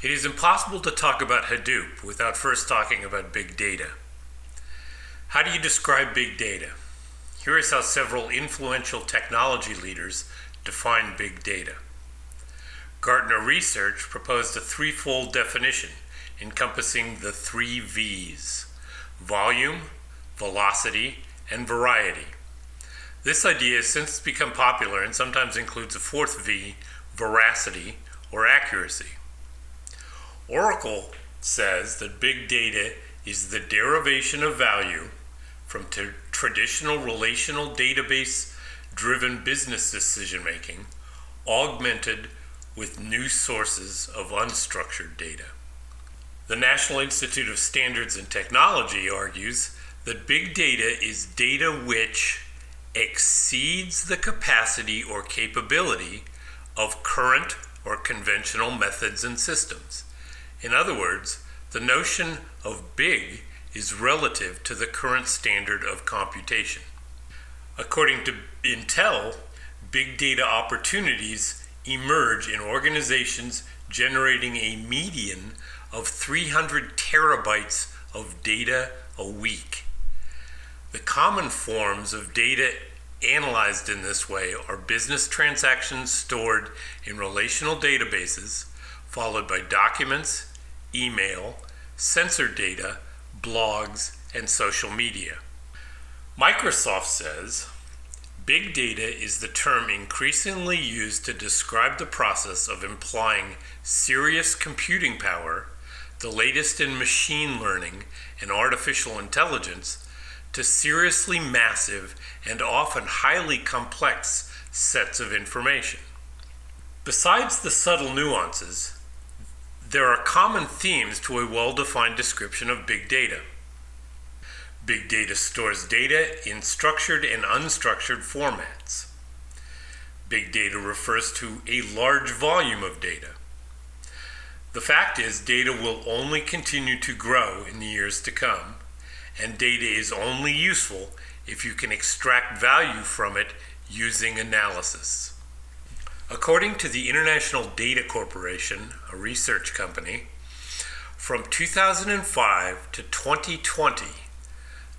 It is impossible to talk about Hadoop without first talking about big data. How do you describe big data? Here is how several influential technology leaders define big data. Gartner Research proposed a threefold definition encompassing the 3 V's: volume, velocity, and variety. This idea has since become popular and sometimes includes a 4th V, veracity or accuracy. Oracle says that big data is the derivation of value from traditional relational database-driven business decision-making, augmented with new sources of unstructured data. The National Institute of Standards and Technology argues that big data is data which exceeds the capacity or capability of current or conventional methods and systems. In other words, the notion of big is relative to the current standard of computation. According to Intel, big data opportunities emerge in organizations generating a median of 300 terabytes of data a week. The common forms of data analyzed in this way are business transactions stored in relational databases, followed by documents, email, sensor data, blogs, and social media. Microsoft says, big data is the term increasingly used to describe the process of implying serious computing power, the latest in machine learning and artificial intelligence, to seriously massive and often highly complex sets of information. Besides the subtle nuances, there are common themes to a well-defined description of big data. Big data stores data in structured and unstructured formats. Big data refers to a large volume of data. The fact is, data will only continue to grow in the years to come, and data is only useful if you can extract value from it using analysis. According to the International Data Corporation, a research company, from 2005 to 2020,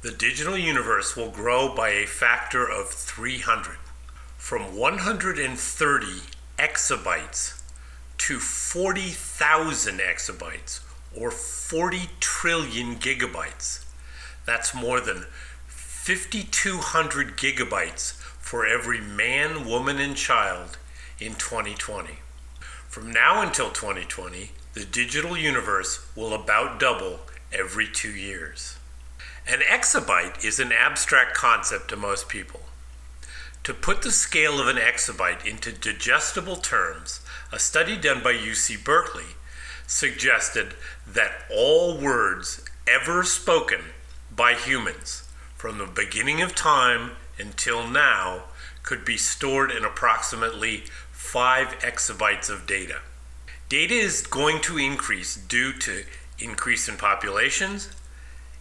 the digital universe will grow by a factor of 300, from 130 exabytes to 40,000 exabytes, or 40 trillion gigabytes. That's more than 5,200 gigabytes for every man, woman, and child in 2020. From now until 2020, the digital universe will about double every 2 years. An exabyte is an abstract concept to most people. To put the scale of an exabyte into digestible terms, a study done by UC Berkeley suggested that all words ever spoken by humans from the beginning of time until now could be stored in approximately 5 exabytes of data. Data is going to increase due to increase in populations,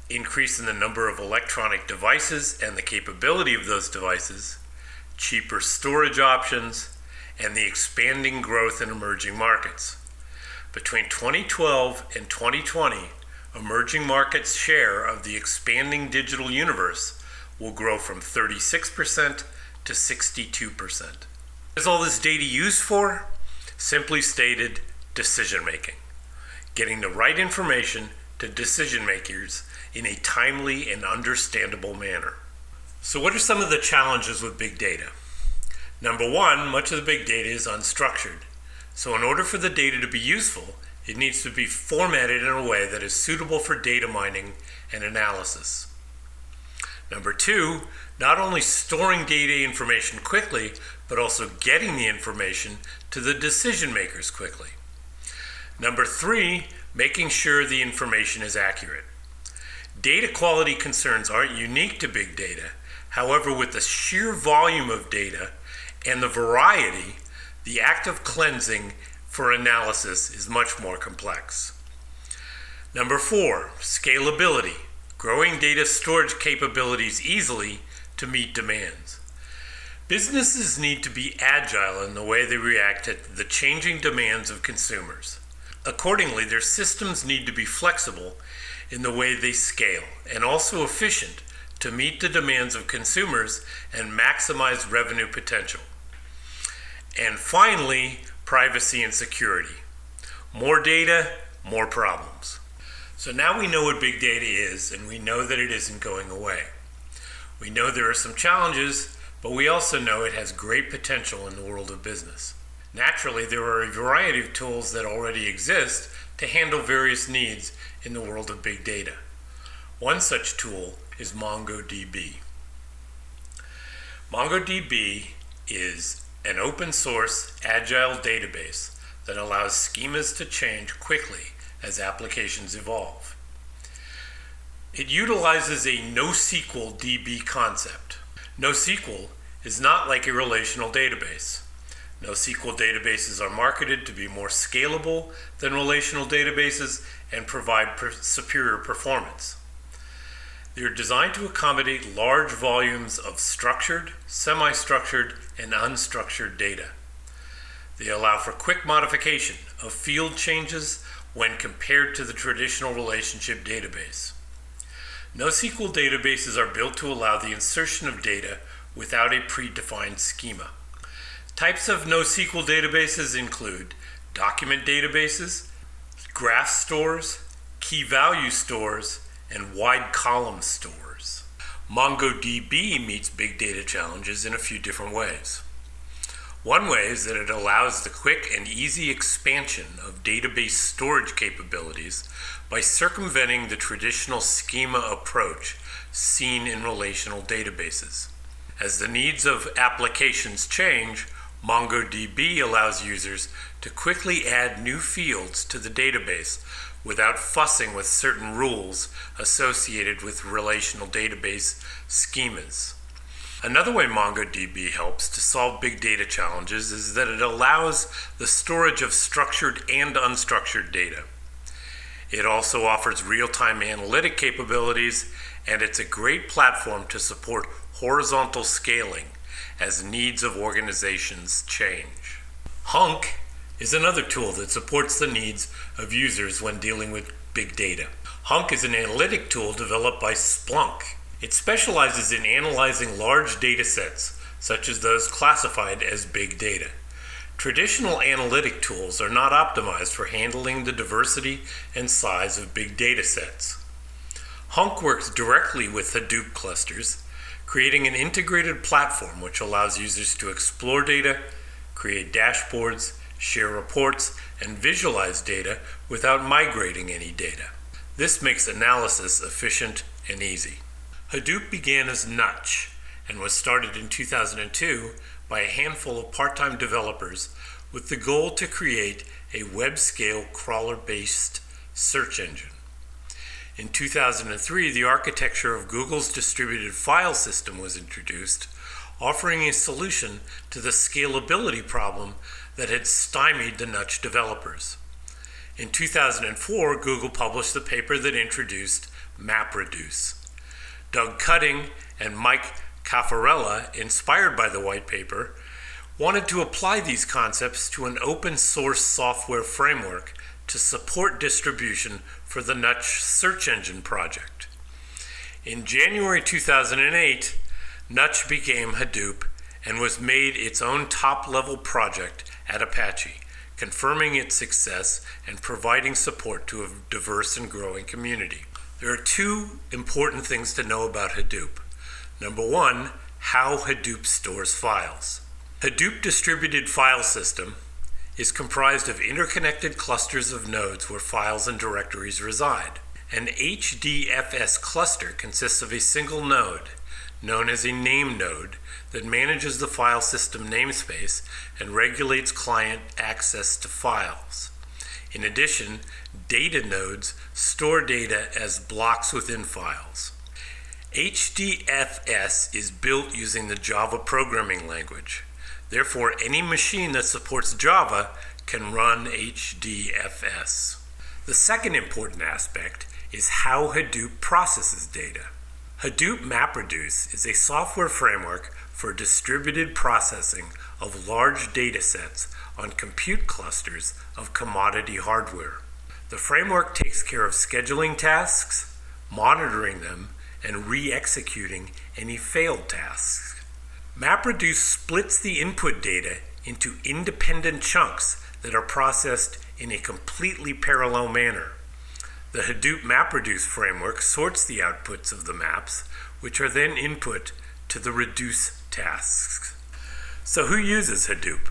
increase in the number of electronic devices and the capability of those devices, cheaper storage options, and the expanding growth in emerging markets. Between 2012 and 2020, emerging markets' share of the expanding digital universe will grow from 36% to 62%. What is all this data used for? Simply stated, decision making. Getting the right information to decision makers in a timely and understandable manner. So what are some of the challenges with big data? Number one, much of the big data is unstructured. So in order for the data to be useful, it needs to be formatted in a way that is suitable for data mining and analysis. Number two, not only storing data information quickly, but also getting the information to the decision makers quickly. Number three, making sure the information is accurate. Data quality concerns aren't unique to big data. However, with the sheer volume of data and the variety, the act of cleansing for analysis is much more complex. Number four, scalability. Growing data storage capabilities easily to meet demands. Businesses need to be agile in the way they react to the changing demands of consumers. Accordingly, their systems need to be flexible in the way they scale and also efficient to meet the demands of consumers and maximize revenue potential. And finally, privacy and security. More data, more problems. So now we know what big data is, and we know that it isn't going away. We know there are some challenges, but we also know it has great potential in the world of business. Naturally, there are a variety of tools that already exist to handle various needs in the world of big data. One such tool is MongoDB. MongoDB is an open source, agile database that allows schemas to change quickly as applications evolve. It utilizes a NoSQL DB concept. NoSQL is not like a relational database. NoSQL databases are marketed to be more scalable than relational databases and provide superior performance. They are designed to accommodate large volumes of structured, semi-structured, and unstructured data. They allow for quick modification of field changes when compared to the traditional relationship database. NoSQL databases are built to allow the insertion of data without a predefined schema. Types of NoSQL databases include document databases, graph stores, key value stores, and wide column stores. MongoDB meets big data challenges in a few different ways. One way is that it allows the quick and easy expansion of database storage capabilities by circumventing the traditional schema approach seen in relational databases. As the needs of applications change, MongoDB allows users to quickly add new fields to the database without fussing with certain rules associated with relational database schemas. Another way MongoDB helps to solve big data challenges is that it allows the storage of structured and unstructured data. It also offers real-time analytic capabilities, and it's a great platform to support horizontal scaling as needs of organizations change. Hunk is another tool that supports the needs of users when dealing with big data. Hunk is an analytic tool developed by Splunk. It specializes in analyzing large data sets, such as those classified as big data. Traditional analytic tools are not optimized for handling the diversity and size of big data sets. Hunk works directly with Hadoop clusters, creating an integrated platform which allows users to explore data, create dashboards, share reports, and visualize data without migrating any data. This makes analysis efficient and easy. Hadoop began as Nutch and was started in 2002 by a handful of part-time developers with the goal to create a web-scale crawler-based search engine. In 2003, the architecture of Google's distributed file system was introduced, offering a solution to the scalability problem that had stymied the Nutch developers. In 2004, Google published the paper that introduced MapReduce. Doug Cutting and Mike Caffarella, inspired by the white paper, wanted to apply these concepts to an open source software framework to support distribution for the Nutch search engine project. In January 2008, Nutch became Hadoop and was made its own top-level project at Apache, confirming its success and providing support to a diverse and growing community. There are two important things to know about Hadoop. Number one, how Hadoop stores files. Hadoop distributed file system is comprised of interconnected clusters of nodes where files and directories reside. An HDFS cluster consists of a single node, known as a name node, that manages the file system namespace and regulates client access to files. In addition, data nodes store data as blocks within files. HDFS is built using the Java programming language. Therefore, any machine that supports Java can run HDFS. The second important aspect is how Hadoop processes data. Hadoop MapReduce is a software framework for distributed processing of large data sets on compute clusters of commodity hardware. The framework takes care of scheduling tasks, monitoring them, and re-executing any failed tasks. MapReduce splits the input data into independent chunks that are processed in a completely parallel manner. The Hadoop MapReduce framework sorts the outputs of the maps, which are then input to the reduce tasks. So who uses Hadoop?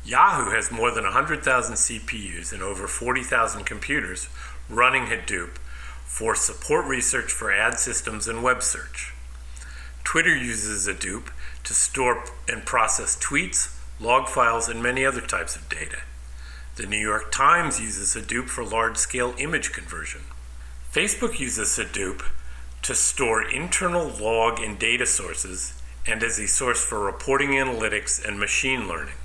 Yahoo has more than 100,000 CPUs and over 40,000 computers running Hadoop for support research for ad systems and web search. Twitter uses Hadoop to store and process tweets, log files, and many other types of data. The New York Times uses Hadoop for large-scale image conversion. Facebook uses Hadoop to store internal log and data sources and as a source for reporting analytics and machine learning.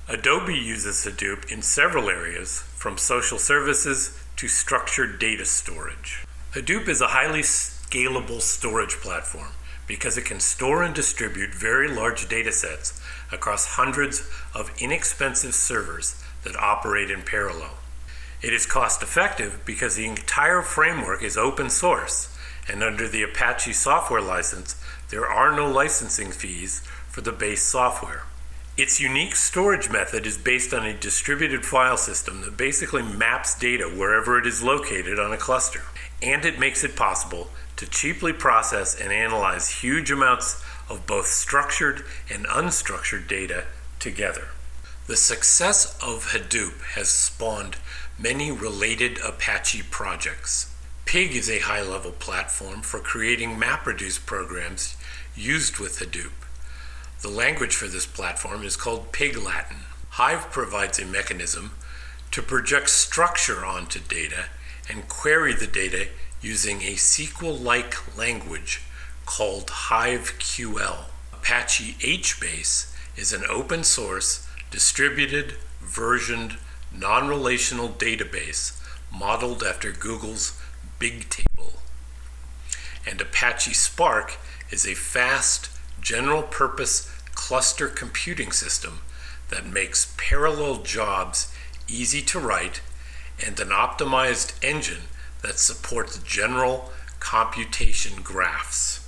Adobe uses Hadoop in several areas, from social services to structured data storage. Hadoop is a highly scalable storage platform because it can store and distribute very large data sets across hundreds of inexpensive servers that operate in parallel. It is cost-effective because the entire framework is open source, and under the Apache software license, there are no licensing fees for the base software. Its unique storage method is based on a distributed file system that basically maps data wherever it is located on a cluster, and it makes it possible to cheaply process and analyze huge amounts of both structured and unstructured data together. The success of Hadoop has spawned many related Apache projects. Pig is a high-level platform for creating MapReduce programs used with Hadoop. The language for this platform is called Pig Latin. Hive provides a mechanism to project structure onto data and query the data using a SQL-like language called HiveQL. Apache HBase is an open-source, distributed, versioned, non-relational database modeled after Google's Bigtable. And Apache Spark is a fast, general-purpose cluster computing system that makes parallel jobs easy to write and an optimized engine that supports general computation graphs.